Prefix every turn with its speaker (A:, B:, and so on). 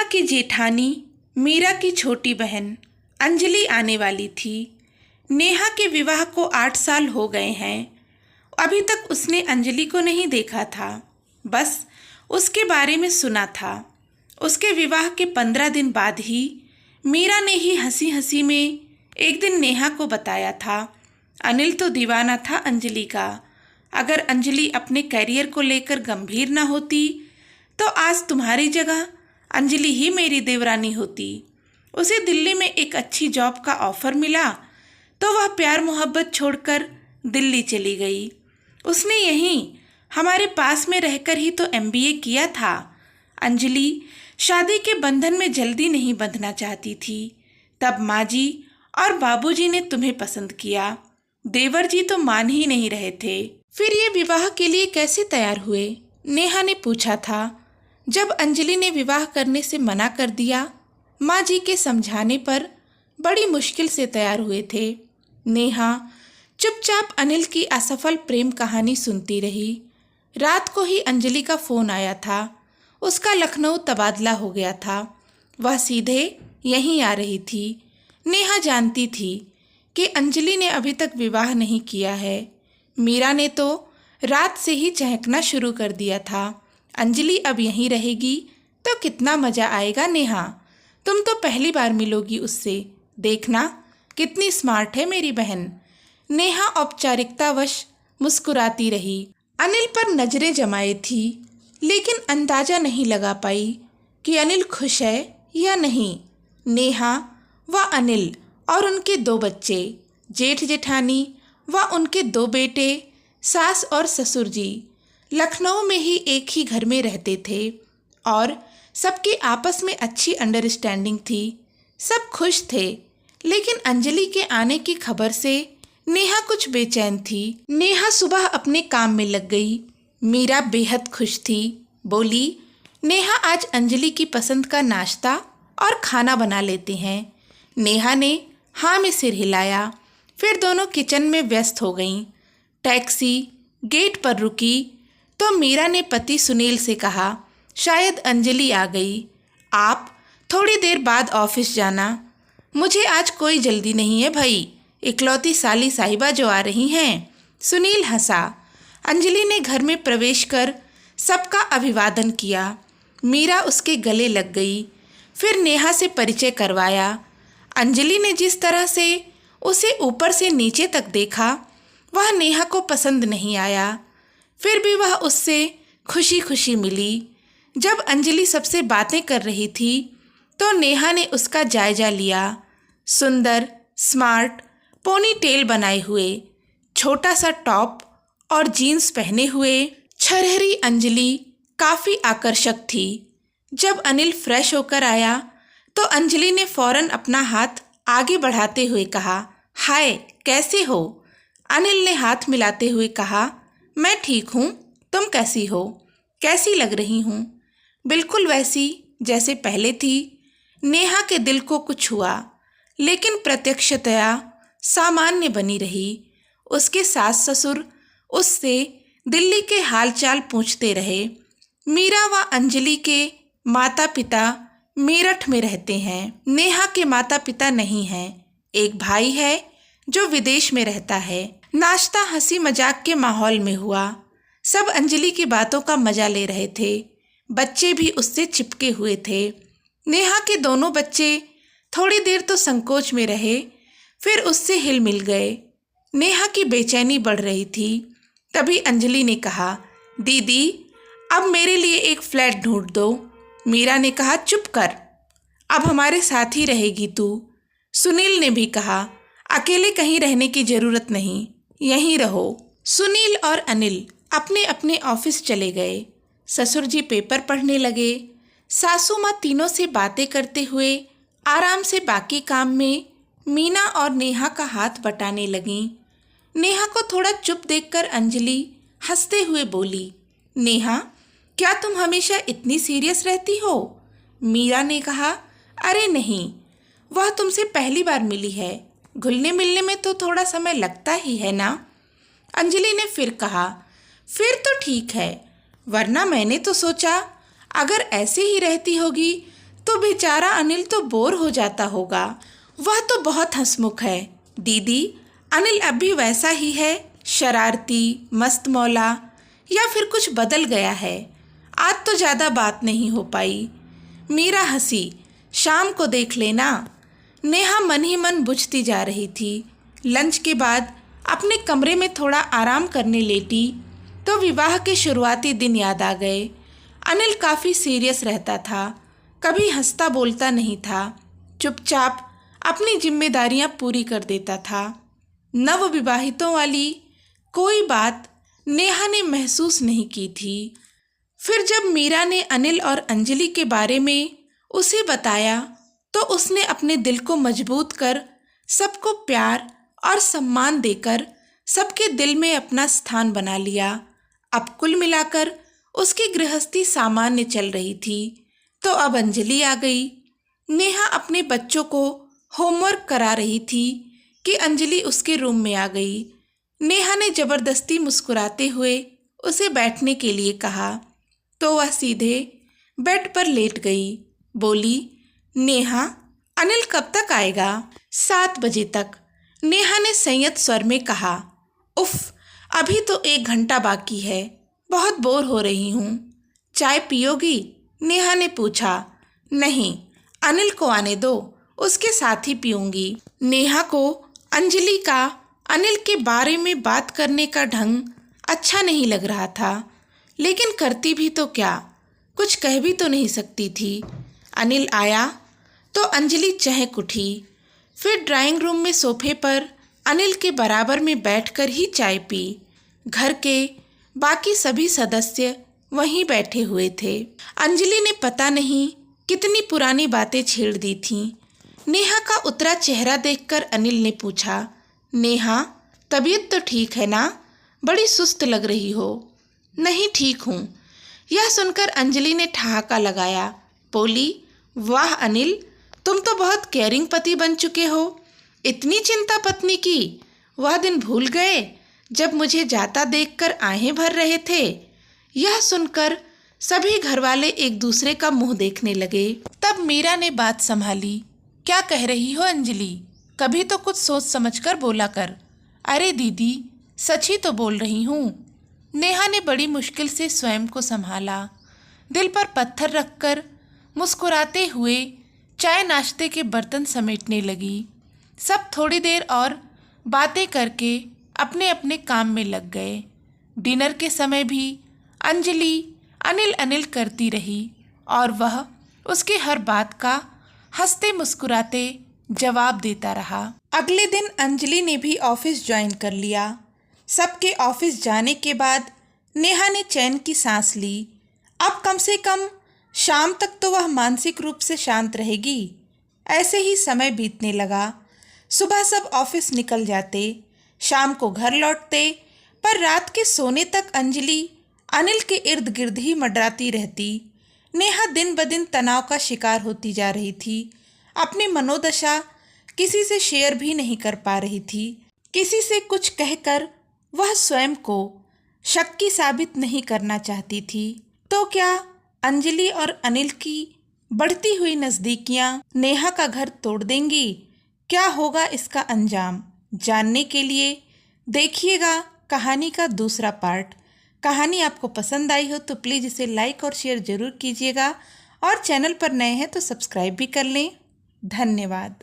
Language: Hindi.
A: की जेठानी मीरा की छोटी बहन अंजलि आने वाली थी। नेहा के विवाह को 8 साल हो गए हैं। अभी तक उसने अंजलि को नहीं देखा था, बस उसके बारे में सुना था। उसके विवाह के 15 दिन बाद ही मीरा ने ही हंसी हंसी में एक दिन नेहा को बताया था, अनिल तो दीवाना था अंजलि का। अगर अंजलि अपने करियर को लेकर गंभीर ना होती तो आज तुम्हारी जगह अंजलि ही मेरी देवरानी होती। उसे दिल्ली में एक अच्छी जॉब का ऑफर मिला तो वह प्यार मोहब्बत छोड़कर दिल्ली चली गई। उसने यहीं हमारे पास में रहकर ही तो एमबीए किया था। अंजलि शादी के बंधन में जल्दी नहीं बंधना चाहती थी। तब माँ जी और बाबूजी ने तुम्हें पसंद किया। देवर जी तो मान ही नहीं रहे थे। फिर ये विवाह के लिए कैसे तैयार हुए? नेहा ने पूछा था। जब अंजलि ने विवाह करने से मना कर दिया, माँ जी के समझाने पर बड़ी मुश्किल से तैयार हुए थे। नेहा चुपचाप अनिल की असफल प्रेम कहानी सुनती रही। रात को ही अंजलि का फ़ोन आया था। उसका लखनऊ तबादला हो गया था। वह सीधे यहीं आ रही थी। नेहा जानती थी कि अंजलि ने अभी तक विवाह नहीं किया है। मीरा ने तो रात से ही चहकना शुरू कर दिया था। अंजलि अब यहीं रहेगी तो कितना मज़ा आएगा नेहा। तुम तो पहली बार मिलोगी उससे। देखना कितनी स्मार्ट है मेरी बहन। नेहा औपचारिकतावश मुस्कुराती रही। अनिल पर नजरें जमाए थी, लेकिन अंदाजा नहीं लगा पाई कि अनिल खुश है या नहीं। नेहा व अनिल और उनके 2 बच्चे, जेठ जेठानी व उनके 2 बेटे, सास और ससुर जी लखनऊ में ही एक ही घर में रहते थे और सबके आपस में अच्छी अंडरस्टैंडिंग थी। सब खुश थे, लेकिन अंजलि के आने की खबर से नेहा कुछ बेचैन थी। नेहा सुबह अपने काम में लग गई। मीरा बेहद खुश थी। बोली, नेहा आज अंजलि की पसंद का नाश्ता और खाना बना लेते हैं। नेहा ने हाँ में सिर हिलाया। फिर दोनों किचन में व्यस्त हो गईं। टैक्सी गेट पर रुकी तो मीरा ने पति सुनील से कहा, शायद अंजलि आ गई। आप थोड़ी देर बाद ऑफिस जाना। मुझे आज कोई जल्दी नहीं है भाई, इकलौती साली साहिबा जो आ रही हैं। सुनील हंसा। अंजलि ने घर में प्रवेश कर सबका अभिवादन किया। मीरा उसके गले लग गई। फिर नेहा से परिचय करवाया। अंजलि ने जिस तरह से उसे ऊपर से नीचे तक देखा, वह नेहा को पसंद नहीं आया। फिर भी वह उससे खुशी खुशी मिली। जब अंजलि सबसे बातें कर रही थी तो नेहा ने उसका जायजा लिया। सुंदर, स्मार्ट, पोनी टेल बनाए हुए, छोटा सा टॉप और जीन्स पहने हुए छरहरी अंजलि काफ़ी आकर्षक थी। जब अनिल फ्रेश होकर आया तो अंजलि ने फौरन अपना हाथ आगे बढ़ाते हुए कहा, हाय कैसे हो? अनिल ने हाथ मिलाते हुए कहा, मैं ठीक हूँ, तुम कैसी हो? कैसी लग रही हूँ? बिल्कुल वैसी जैसे पहले थी। नेहा के दिल को कुछ हुआ, लेकिन प्रत्यक्षतया सामान्य बनी रही। उसके सास ससुर उससे दिल्ली के हालचाल पूछते रहे। मीरा व अंजलि के माता पिता मेरठ में रहते हैं। नेहा के माता पिता नहीं हैं। एक भाई है जो विदेश में रहता है। नाश्ता हंसी मजाक के माहौल में हुआ। सब अंजलि की बातों का मजा ले रहे थे। बच्चे भी उससे चिपके हुए थे। नेहा के दोनों बच्चे थोड़ी देर तो संकोच में रहे, फिर उससे हिल मिल गए। नेहा की बेचैनी बढ़ रही थी। तभी अंजलि ने कहा, दीदी अब मेरे लिए एक फ्लैट ढूंढ दो। मीरा ने कहा, चुप कर, अब हमारे साथ ही रहेगी तू। सुनील ने भी कहा, अकेले कहीं रहने की ज़रूरत नहीं, यहीं रहो। सुनील और अनिल अपने अपने ऑफिस चले गए। ससुर जी पेपर पढ़ने लगे। सासू माँ तीनों से बातें करते हुए आराम से बाकी काम में मीना और नेहा का हाथ बटाने लगीं। नेहा को थोड़ा चुप देखकर अंजलि हंसते हुए बोली, नेहा क्या तुम हमेशा इतनी सीरियस रहती हो? मीरा ने कहा, अरे नहीं, वह तुमसे पहली बार मिली है, घुलने मिलने में तो थोड़ा समय लगता ही है ना। अंजलि ने फिर कहा, फिर तो ठीक है, वरना मैंने तो सोचा अगर ऐसे ही रहती होगी तो बेचारा अनिल तो बोर हो जाता होगा। वह तो बहुत हंसमुख है। दीदी, अनिल अब भी वैसा ही है, शरारती, मस्त मौला, या फिर कुछ बदल गया है? आज तो ज़्यादा बात नहीं हो पाई। मीरा हंसी। शाम को देख लेना। नेहा मन ही मन बुझती जा रही थी। लंच के बाद अपने कमरे में थोड़ा आराम करने लेटी तो विवाह के शुरुआती दिन याद आ गए। अनिल काफ़ी सीरियस रहता था, कभी हंसता बोलता नहीं था, चुपचाप अपनी जिम्मेदारियां पूरी कर देता था। नवविवाहितों वाली कोई बात नेहा ने महसूस नहीं की थी। फिर जब मीरा ने अनिल और अंजलि के बारे में उसे बताया तो उसने अपने दिल को मजबूत कर सबको प्यार और सम्मान देकर सबके दिल में अपना स्थान बना लिया। अब कुल मिलाकर उसकी गृहस्थी सामान्य चल रही थी। तो अब अंजलि आ गई। नेहा अपने बच्चों को होमवर्क करा रही थी कि अंजलि उसके रूम में आ गई। नेहा ने जबरदस्ती मुस्कुराते हुए उसे बैठने के लिए कहा तो वह सीधे बेड पर लेट गई। बोली, नेहा, अनिल कब तक आएगा? 7 बजे तक, नेहा ने संयत स्वर में कहा। उफ, अभी तो 1 घंटा बाकी है। बहुत बोर हो रही हूँ। चाय पियोगी? नेहा ने पूछा। नहीं, अनिल को आने दो, उसके साथ ही पीऊंगी। नेहा को अंजलि का अनिल के बारे में बात करने का ढंग अच्छा नहीं लग रहा था, लेकिन करती भी तो क्या, कुछ कह भी तो नहीं सकती थी। अनिल आया तो अंजलि चहक उठी। फिर ड्राइंग रूम में सोफे पर अनिल के बराबर में बैठकर ही चाय पी। घर के बाकी सभी सदस्य वहीं बैठे हुए थे। अंजलि ने पता नहीं कितनी पुरानी बातें छेड़ दी थीं। नेहा का उतरा चेहरा देखकर अनिल ने पूछा, नेहा, तबीयत तो ठीक है ना? बड़ी सुस्त लग रही हो। नहीं, ठीक हूँ। यह सुनकर अंजलि ने ठहाका लगाया। बोली, वाह अनिल, तुम तो बहुत केयरिंग पति बन चुके हो। इतनी चिंता पत्नी की? वह दिन भूल गए जब मुझे जाता देखकर आहें भर रहे थे। यह सुनकर सभी घरवाले एक दूसरे का मुंह देखने लगे। तब मीरा ने बात संभाली। क्या कह रही हो अंजलि? कभी तो कुछ सोच समझकर बोला कर। अरे दीदी, सच ही तो बोल रही हूँ। नेहा ने बड़ी मुश्किल से स्वयं को संभाला। दिल पर पत्थर रखकर मुस्कुराते हुए चाय नाश्ते के बर्तन समेटने लगी। सब थोड़ी देर और बातें करके अपने अपने काम में लग गए। डिनर के समय भी अंजलि अनिल अनिल करती रही और वह उसके हर बात का हंसते मुस्कुराते जवाब देता रहा। अगले दिन अंजलि ने भी ऑफिस ज्वाइन कर लिया। सबके ऑफिस जाने के बाद नेहा ने चैन की सांस ली। अब कम से कम शाम तक तो वह मानसिक रूप से शांत रहेगी। ऐसे ही समय बीतने लगा। सुबह सब ऑफिस निकल जाते, शाम को घर लौटते, पर रात के सोने तक अंजलि अनिल के इर्द गिर्द ही मंडराती रहती। नेहा दिन ब दिन तनाव का शिकार होती जा रही थी। अपनी मनोदशा किसी से शेयर भी नहीं कर पा रही थी। किसी से कुछ कहकर वह स्वयं को शक्की साबित नहीं करना चाहती थी। तो क्या अंजलि और अनिल की बढ़ती हुई नज़दीकियां नेहा का घर तोड़ देंगी? क्या होगा इसका अंजाम? जानने के लिए देखिएगा कहानी का दूसरा पार्ट। कहानी आपको पसंद आई हो तो प्लीज़ इसे लाइक और शेयर ज़रूर कीजिएगा और चैनल पर नए हैं तो सब्सक्राइब भी कर लें। धन्यवाद।